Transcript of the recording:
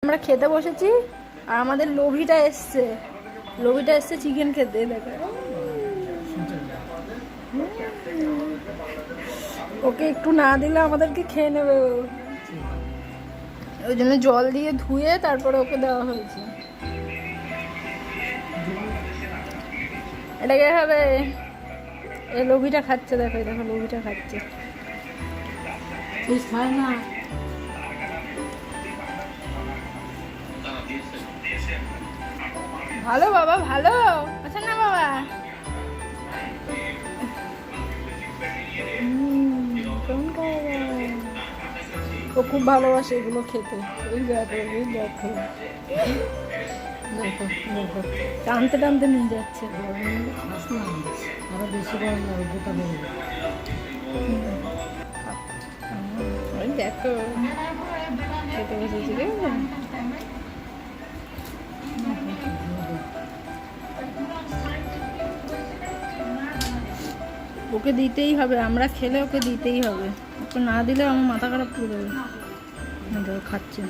আমরা খেতে বসেছি আর আমাদের লোভিটা এসছে চিকেন খেতে। দেখো ওকে একটু না দিলে আমাদেরকে খেয়ে নেবে, ওই জন্য জল দিয়ে ধুয়ে তারপরে ওকে দেওয়া হয়েছে। এটাকে হবে, এই লোভিটা খাচ্ছে, দেখো দেখো লোভিটা খাচ্ছে। খায় না, ভালো বাবা, ভালো আচ্ছা না বাবা। ও খুব ভালোবাসে এগুলো খেতে। ওই দেখো ওই দেখো দেখো দেখো টানতে টানতে নিয়ে যাচ্ছে। আরো বেশি গরম গোটা বেরোবে। ওই দেখো খেতে বসেছি, দেখো ওকে দিতেই হবে, আমরা খেলে ওকে দিতেই হবে, ওকে না দিলে আমার মাথা খারাপ করে দেবে। খাচ্ছে।